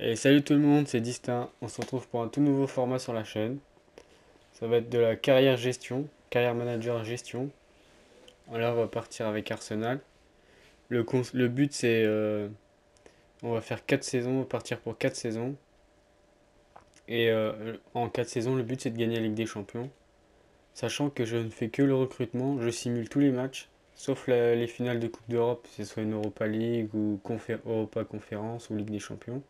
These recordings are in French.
Et salut tout le monde, c'est Distin. On se retrouve pour un tout nouveau format sur la chaîne. Ça va être de la carrière gestion, carrière manager gestion. Là, on va partir avec Arsenal. Le but, c'est on va faire 4 saisons, on va partir pour 4 saisons. Et en 4 saisons, le but, c'est de gagner la Ligue des Champions. Sachant que je ne fais que le recrutement, je simule tous les matchs, sauf les finales de Coupe d'Europe, que ce soit une Europa League ou Europa Conférence ou Ligue des Champions.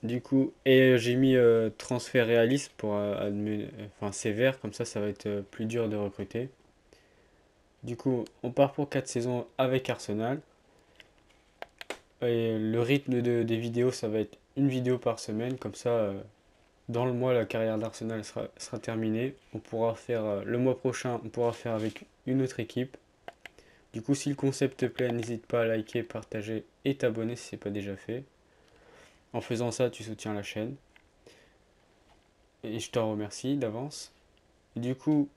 Du coup, et j'ai mis transfert réaliste pour enfin sévère, comme ça va être plus dur de recruter. Du coup, on part pour 4 saisons avec Arsenal. Et le rythme des vidéos, ça va être une vidéo par semaine, comme ça, dans le mois, la carrière d'Arsenal sera terminée. On pourra faire, le mois prochain, on pourra faire avec une autre équipe. Du coup, si le concept te plaît, n'hésite pas à liker, partager et t'abonner si ce n'est pas déjà fait. En faisant ça, tu soutiens la chaîne. Et je t'en remercie d'avance. Du coup,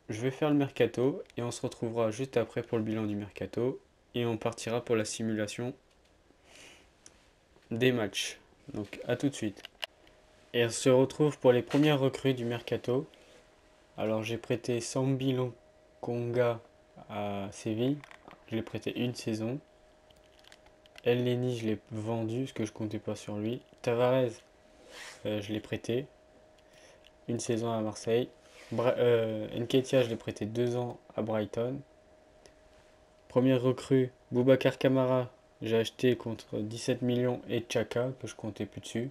je vais faire le mercato et on se retrouvera juste après pour le bilan du mercato et on partira pour la simulation des matchs. Donc à tout de suite. Et on se retrouve pour les premières recrues du mercato. Alors j'ai prêté Sambi Lokonga à Séville. Je l'ai prêté une saison. El Neni, je l'ai vendu parce que je comptais pas sur lui. Tavares, je l'ai prêté une saison à Marseille. Nketiah, je l'ai prêté 2 ans à Brighton. Première recrue, Boubacar Kamara, j'ai acheté contre 17 millions et Chaka, que je comptais plus dessus.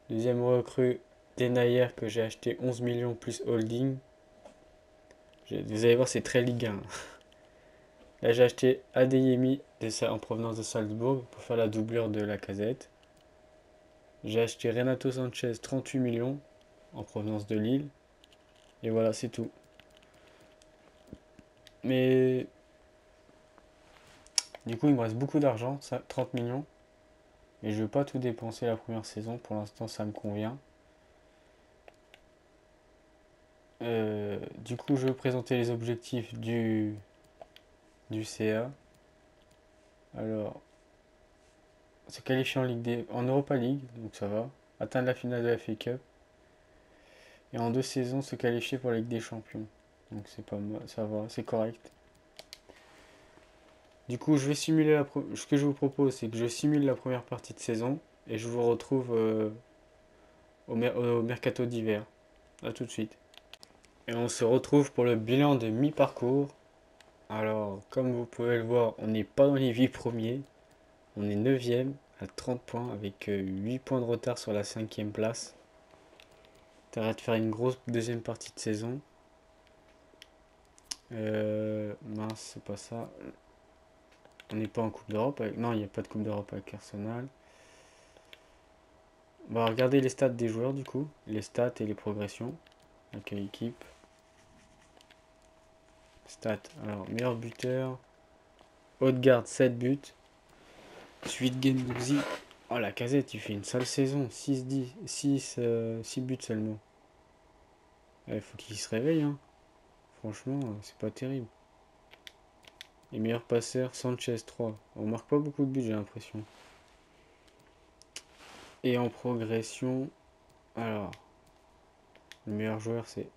Deuxième recrue, Denayer, que j'ai acheté 11 millions plus holding. Vous allez voir, c'est très Ligue 1. Là, j'ai acheté Adeyemi en provenance de Salzbourg pour faire la doublure de Lacazette. J'ai acheté Renato Sanchez, 38 millions en provenance de Lille. Et voilà, c'est tout. Mais du coup, il me reste beaucoup d'argent, 30 millions. Et je ne veux pas tout dépenser la première saison. Pour l'instant, ça me convient. Du coup, je vais présenter les objectifs du CA. Alors, se qualifier en Europa League, donc ça va. Atteindre la finale de la FA Cup. Et en 2 saisons, se qualifier pour la Ligue des Champions. Donc c'est pas mal, ça va, c'est correct. Du coup, je vais simuler ce que je vous propose, c'est que je simule la première partie de saison et je vous retrouve au mercato d'hiver. A tout de suite. Et on se retrouve pour le bilan de mi-parcours. Alors, comme vous pouvez le voir, on n'est pas dans les 8 premiers. On est 9ème à 30 points avec 8 points de retard sur la 5ème place. T'arrêtes de faire une grosse deuxième partie de saison. Mince, c'est pas ça. On n'est pas en Coupe d'Europe. Non, il n'y a pas de Coupe d'Europe avec Arsenal. On va regarder les stats des joueurs du coup. Les stats et les progressions. Avec l'équipe. Stats. Alors, meilleur buteur. Haute-garde, 7 buts. Suite Gendouzi. Oh, la Casette, il fait une sale saison. 6 buts seulement. Il faut qu'il se réveille, hein. Franchement, c'est pas terrible. Et meilleur passeur, Sanchez 3. On marque pas beaucoup de buts, j'ai l'impression. Et en progression, alors, le meilleur joueur, c'est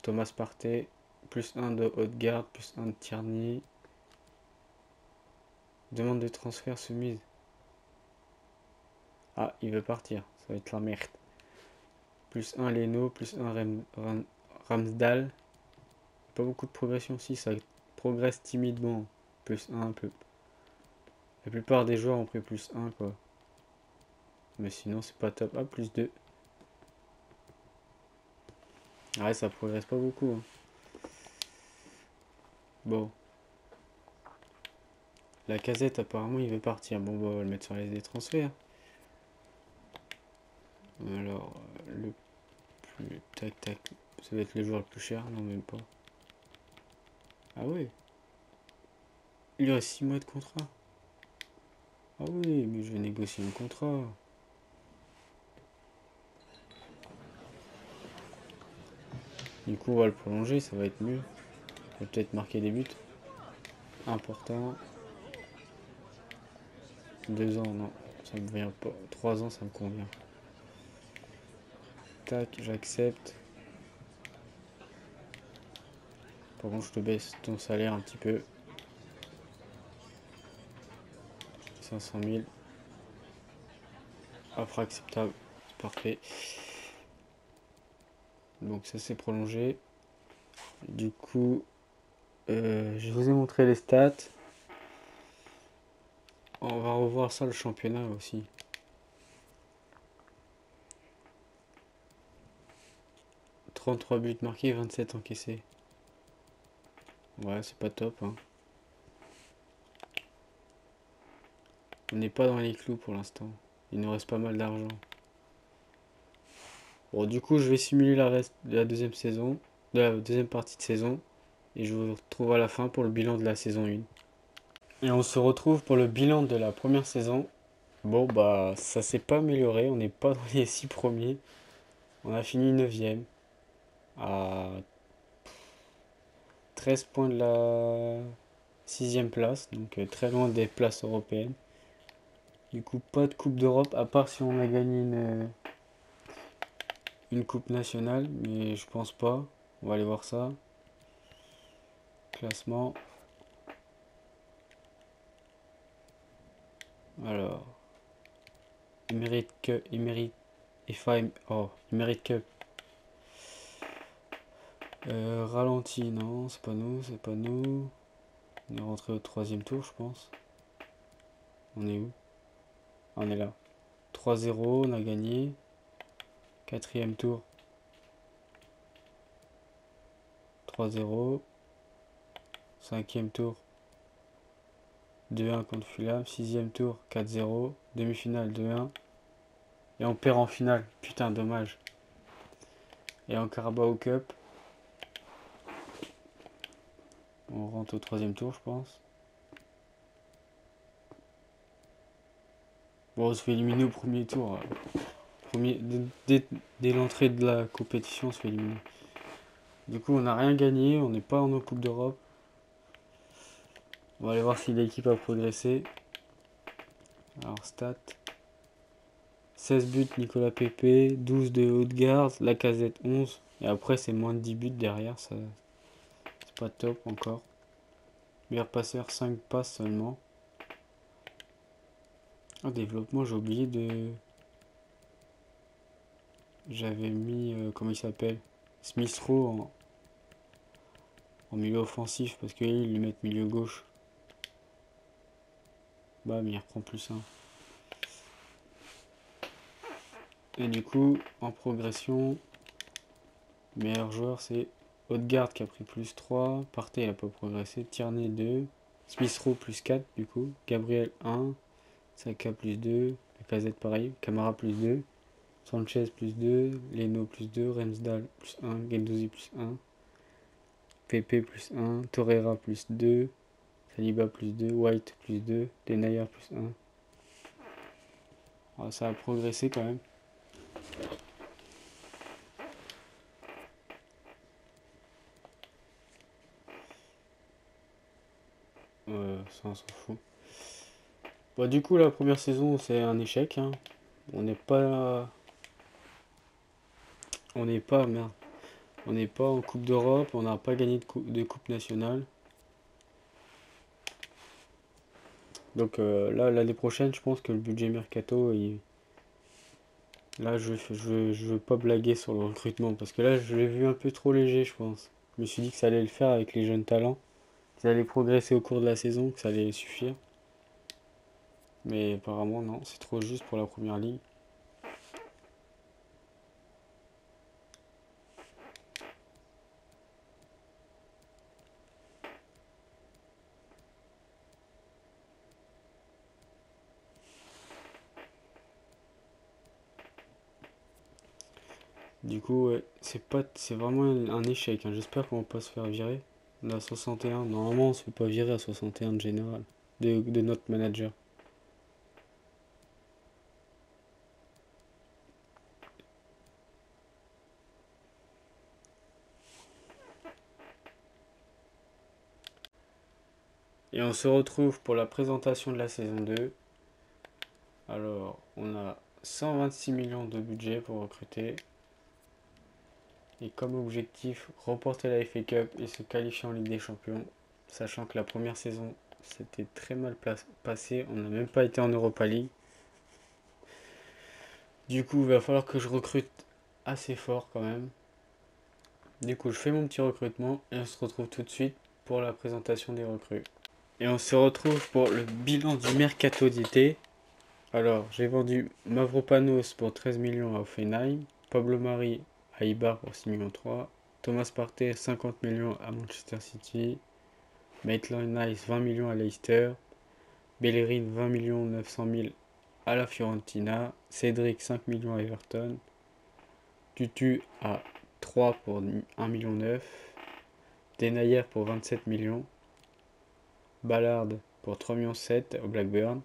Thomas Partey. Plus 1 de Haute-Garde, plus 1 de Tierney. Demande de transfert soumise. Ah, il veut partir. Ça va être la merde. Plus 1 Leno, plus 1 Ramsdale. Pas beaucoup de progression si, ça progresse timidement. Plus 1 un peu. La plupart des joueurs ont pris plus 1 quoi. Mais sinon c'est pas top. Ah, plus 2. Ouais, ça progresse pas beaucoup, hein. Bon. La Casette apparemment il veut partir. Bon bah on va le mettre sur les transferts. Alors le plus. Tac tac. Ça va être le joueur le plus cher. Non même pas. Ah ouais. Il a 6 mois de contrat. Ah oui, mais je vais négocier un contrat. Du coup, on va le prolonger, ça va être mieux. On va peut-être marquer des buts. Important. 2 ans, non. Ça me vient pas. 3 ans, ça me convient. Tac, j'accepte. Par contre, je te baisse ton salaire un petit peu. 500 000. Offre acceptable. C'est parfait. Donc ça c'est prolongé. Du coup, je vous ai montré les stats. On va revoir ça le championnat aussi. 33 buts marqués, 27 encaissés. Ouais, c'est pas top, hein. On n'est pas dans les clous pour l'instant. Il nous reste pas mal d'argent. Bon, du coup, je vais simuler la deuxième saison, de la deuxième partie de saison. Et je vous retrouve à la fin pour le bilan de la saison 1. Et on se retrouve pour le bilan de la première saison. Bon, bah, ça s'est pas amélioré. On n'est pas dans les 6 premiers. On a fini 9ème. À 13 points de la 6ème place. Donc très loin des places européennes. Du coup, pas de Coupe d'Europe. À part si on a gagné une Coupe nationale. Mais je pense pas. On va aller voir ça. Classement. Alors. Il mérite que. Il mérite. Oh, il mérite que. Ralenti, non, c'est pas nous, c'est pas nous. On est rentré au troisième tour, je pense. On est où? Ah, on est là. 3-0, on a gagné. Quatrième tour. 3-0. Cinquième tour. 2-1 contre Fulham. Sixième tour. 4-0. Demi-finale 2-1. Et on perd en finale. Putain, dommage. Et en Carabao Cup. On rentre au troisième tour, je pense. Bon, on se fait éliminer au premier tour. Dès l'entrée de la compétition, on se fait éliminer. Du coup, on n'a rien gagné. On n'est pas en Coupe d'Europe. On va aller voir si l'équipe a progressé. Alors, stats. 16 buts Nicolas Pepe, 12 de Haute-Garde, Lacazette 11. Et après, c'est moins de 10 buts derrière. Ça, c'est pas top encore. Meilleur passeur, 5 passes seulement. En développement, j'ai oublié de... J'avais mis... comment il s'appelle? Smith Rowe en milieu offensif parce qu'ils lui mettent milieu gauche. Bah, mais il reprend plus 1. Et du coup, en progression, meilleur joueur c'est Haute-Garde qui a pris plus 3. Partey il a pas progressé. Tierney 2. Smith Rowe plus 4 du coup. Gabriel 1. Saka plus 2. Lacazette pareil. Camara plus 2. Sanchez plus 2. Leno plus 2. Ramsdale plus 1. Guendouzi plus 1. Pepe plus 1. Torreira plus 2. Saliba plus 2. White plus 2. Denayer plus 1. Alors, ça a progressé quand même. Ça on s'en fout. Bon, du coup, la première saison, c'est un échec, hein. On n'est pas... Merde. On n'est pas en Coupe d'Europe, on n'a pas gagné de coupe nationale. Donc là, l'année prochaine, je pense que le budget Mercato, là, je veux pas blaguer sur le recrutement, parce que là, je l'ai vu un peu trop léger, je pense. Je me suis dit que ça allait le faire avec les jeunes talents, qu'ils allaient progresser au cours de la saison, que ça allait suffire. Mais apparemment, non, c'est trop juste pour la première ligue. Du coup, ouais, c'est vraiment un échec, hein. J'espère qu'on va pas se faire virer. On a 61. Normalement, on se fait pas virer à 61 de général, de notre manager. Et on se retrouve pour la présentation de la saison 2. Alors, on a 126 millions de budget pour recruter. Et comme objectif, remporter la FA Cup et se qualifier en Ligue des Champions. Sachant que la première saison, c'était très mal passé. On n'a même pas été en Europa League. Du coup, il va falloir que je recrute assez fort quand même. Du coup, je fais mon petit recrutement et on se retrouve tout de suite pour la présentation des recrues. Et on se retrouve pour le bilan du mercato d'été. Alors, j'ai vendu Mavropanos pour 13 millions à Hoffenheim, Pablo Mari à Eibar pour 6 millions 3, Thomas Partey 50 millions à Manchester City, Maitland-Niles 20 millions à Leicester, Bellerin 20 millions 900 000 à la Fiorentina, Cédric 5 millions à Everton, Tutu à 3 pour 1 million 9, Denayer pour 27 millions, Ballard pour 3 millions 7 au Blackburn.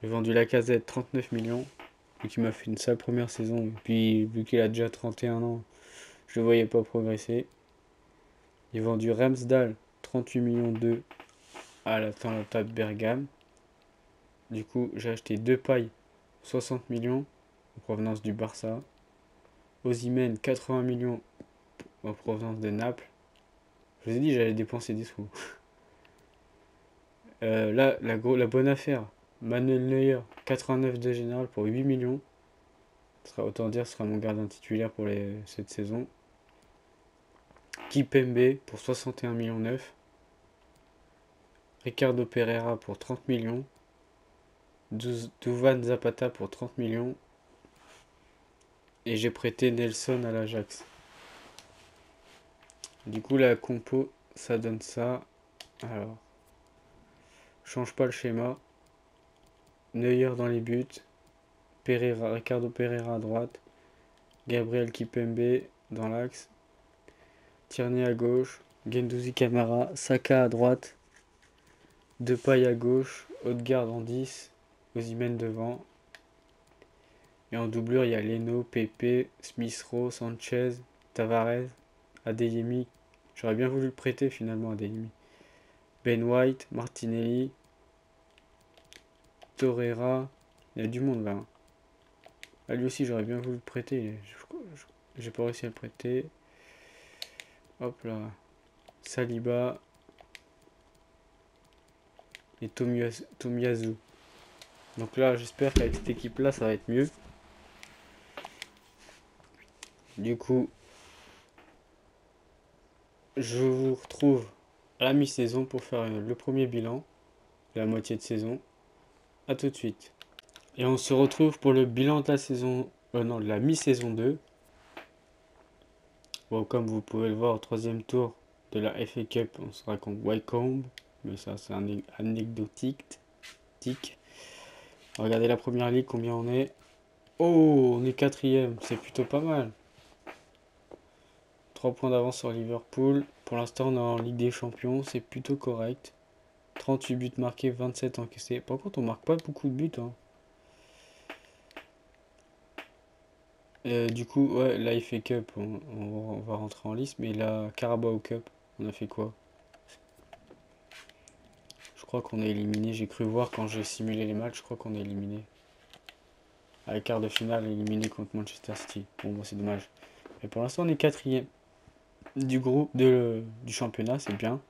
J'ai vendu Lacazette 39 millions, vu qu'il m'a fait une sale première saison. Et puis, vu qu'il a déjà 31 ans, je ne le voyais pas progresser. J'ai vendu Ramsdale 38 millions 2 à la Atalanta de Bergame. Du coup, j'ai acheté Depay 60 millions en provenance du Barça. Osimhen 80 millions en provenance de Naples. Je vous ai dit, j'allais dépenser des sous. Là, la bonne affaire, Manuel Neuer 89 de général pour 8 millions. Autant dire, ce sera mon gardien titulaire pour cette saison. Kipembe pour 61 millions 9. Ricardo Pereira pour 30 millions. Duvan Zapata pour 30 millions. Et j'ai prêté Nelson à l'Ajax. Du coup, la compo, ça donne ça. Alors, change pas le schéma. Neuer dans les buts. Ricardo Pereira à droite. Gabriel Kipembe dans l'axe. Tierney à gauche. Guendouzi Camara. Saka à droite. Depay à gauche. Odegaard en 10. Osimhen devant. Et en doublure, il y a Leno, Pepe, Smith Rowe, Sanchez, Tavares, Adeyemi. J'aurais bien voulu le prêter finalement, Adeyemi. Ben White, Martinelli, Torreira. Il y a du monde là. Ah, lui aussi, j'aurais bien voulu le prêter. J'ai pas réussi à le prêter. Hop là. Saliba. Et Tomiyasu. Donc là, j'espère qu'avec cette équipe-là, ça va être mieux. Du coup, je vous retrouve à la mi-saison pour faire le premier bilan de la moitié de saison. A tout de suite. Et on se retrouve pour le bilan de la saison, non, de la mi-saison 2. Bon, comme vous pouvez le voir au troisième tour de la FA Cup, on sera contre Wycombe. Mais ça, c'est anecdotique. Regardez la première ligue, combien on est. Oh, on est quatrième, c'est plutôt pas mal. 3 points d'avance sur Liverpool. Pour l'instant, on est en Ligue des Champions, c'est plutôt correct. 38 buts marqués, 27 encaissés. Par contre, on marque pas beaucoup de buts. Hein. Du coup, ouais, la FA Cup, on va rentrer en liste. Mais la Carabao Cup, on a fait quoi? Je crois qu'on est éliminé. J'ai cru voir quand j'ai simulé les matchs, je crois qu'on est éliminé. À la quart de finale, éliminé contre Manchester City. Bon, c'est dommage. Mais pour l'instant, on est quatrième du groupe du championnat, c'est bien.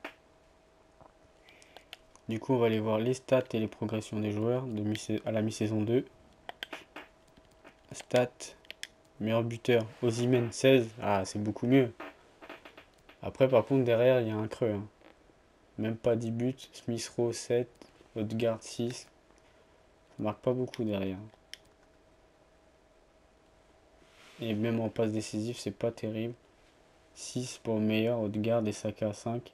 Du coup, on va aller voir les stats et les progressions des joueurs à la mi-saison 2. Stats, meilleur buteur, Osimhen 16. Ah, c'est beaucoup mieux. Après, par contre, derrière, il y a un creux. Hein. Même pas 10 buts. Smith Rowe 7. Odegaard 6. Ça marque pas beaucoup derrière. Et même en passe décisif, c'est pas terrible. 6 pour le meilleur, Odegaard et Saka 5.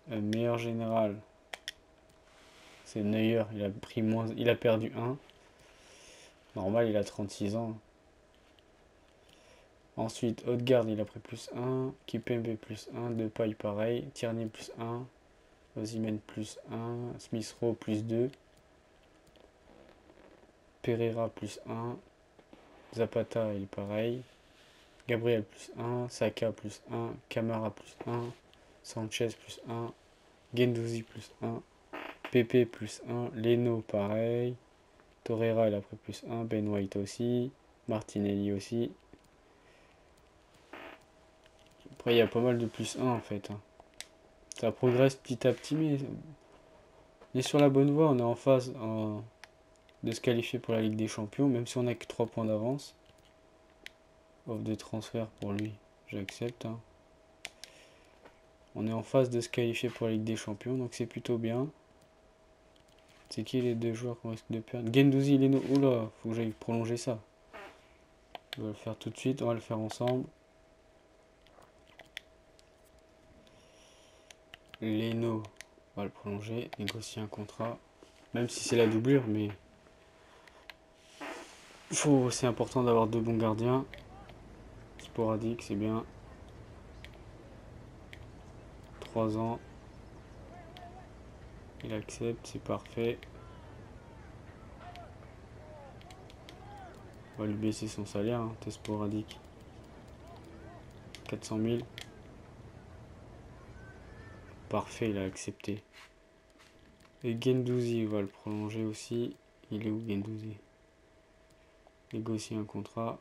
Meilleur général, c'est Neuer, il a perdu 1. Normal, il a 36 ans. Ensuite, Odegaard, il a pris plus 1. Kipembe plus 1. Depay pareil. Tierney plus 1. Osimhen plus 1. Smith Rowe plus 2. Pereira plus 1. Zapata, il est pareil. Gabriel plus 1. Saka plus 1. Camara plus 1. Sanchez plus 1. Guendouzi plus 1. Pepe plus 1. Leno pareil. Torreira il a pris plus 1. Ben White aussi. Martinelli aussi. Après il y a pas mal de plus 1 en fait. Ça progresse petit à petit mais on est sur la bonne voie. On est en phase de se qualifier pour la Ligue des Champions. Même si on n'a que 3 points d'avance. Offre de transfert pour lui. J'accepte. On est en phase de se qualifier pour la Ligue des Champions. Donc c'est plutôt bien. C'est qui les deux joueurs qu'on risque de perdre? Guendouzi, Leno. Oula, faut que j'aille prolonger ça. On va le faire tout de suite. On va le faire ensemble. Leno, on va le prolonger. Négocier un contrat. Même si c'est la doublure, mais c'est important d'avoir deux bons gardiens. Sporadique, c'est bien. 3 ans. Il accepte, c'est parfait. On va lui baisser son salaire, t'es sporadique. 400 000. Parfait, il a accepté. Et Guendouzi, on va le prolonger aussi. Il est où Guendouzi? Négocier un contrat.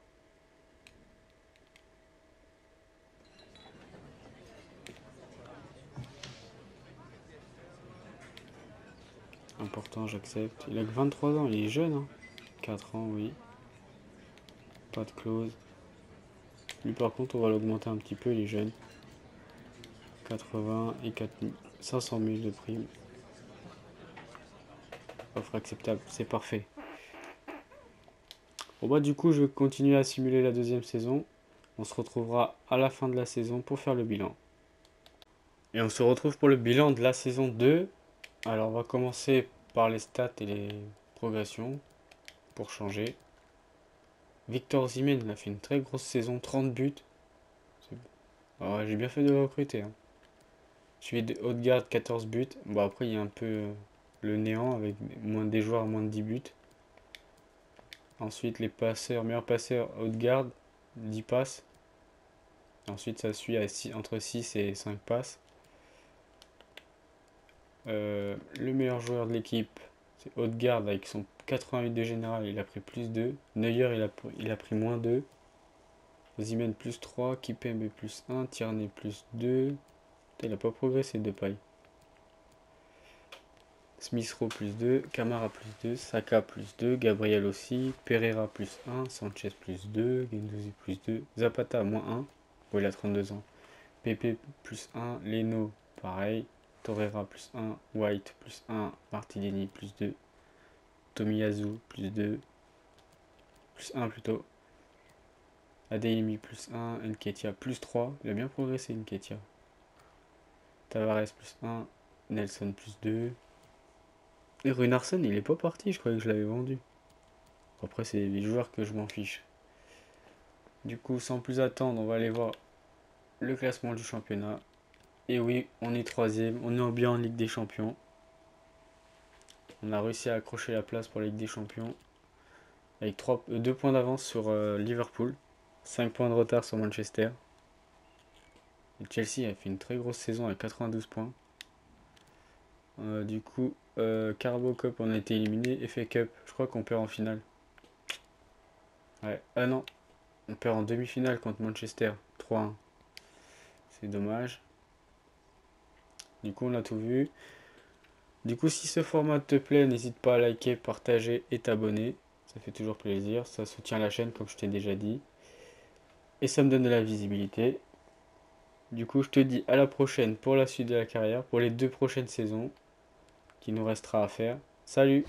Important, j'accepte. Il a que 23 ans, il est jeune. 4 ans, oui. Pas de clause. Lui par contre, on va l'augmenter un petit peu, il est jeune. 80 et 500 000 de prime. Offre acceptable, c'est parfait. Bon bah du coup, je vais continuer à simuler la deuxième saison. On se retrouvera à la fin de la saison pour faire le bilan. Et on se retrouve pour le bilan de la saison 2. Alors on va commencer par les stats et les progressions pour changer. Victor Osimhen, il a fait une très grosse saison, 30 buts. Alors, j'ai bien fait de le recruter. Suivi de Odegaard, 14 buts. Bon après il y a un peu le néant avec des joueurs à moins de 10 buts. Ensuite les passeurs, meilleurs passeurs, Odegaard, 10 passes. Ensuite ça suit à entre 6 et 5 passes. Le meilleur joueur de l'équipe, c'est Odegaard avec son 88 de général, il a pris plus 2. Neuer, il a pris moins 2. Osimhen plus 3. Kipembe plus 1. Tierney plus 2. Il n'a pas progressé de paille. Smith Rowe plus 2. Camara plus 2. Saka plus 2. Gabriel aussi. Pereira plus 1. Sanchez plus 2. Guendouzi plus 2. Zapata moins 1. Bon, il a 32 ans. Pepe plus 1. Leno pareil. Torreira plus 1. White plus 1. Martinelli plus 2. Tomiyasu plus 2. Plus 1 plutôt. Adeyemi plus 1. Nketiah plus 3. Il a bien progressé Nketiah. Tavares plus 1. Nelson plus 2. Et Runarsson il est pas parti, je croyais que je l'avais vendu. Après c'est des joueurs que je m'en fiche. Du coup sans plus attendre on va aller voir le classement du championnat. Et oui on est 3ème, on est bien en Ligue des Champions. On a réussi à accrocher la place pour la Ligue des Champions. Avec 2 points d'avance sur Liverpool. 5 points de retard sur Manchester. Et Chelsea a fait une très grosse saison avec 92 points. Du coup, Carabao Cup, on a été éliminé. FA Cup, je crois qu'on perd en finale. Ouais, ah non, on perd en demi-finale contre Manchester. 3-1. C'est dommage. Du coup, on a tout vu. Du coup, si ce format te plaît, n'hésite pas à liker, partager et t'abonner. Ça fait toujours plaisir. Ça soutient la chaîne, comme je t'ai déjà dit. Et ça me donne de la visibilité. Du coup, je te dis à la prochaine pour la suite de la carrière, pour les 2 prochaines saisons qu'il nous restera à faire. Salut!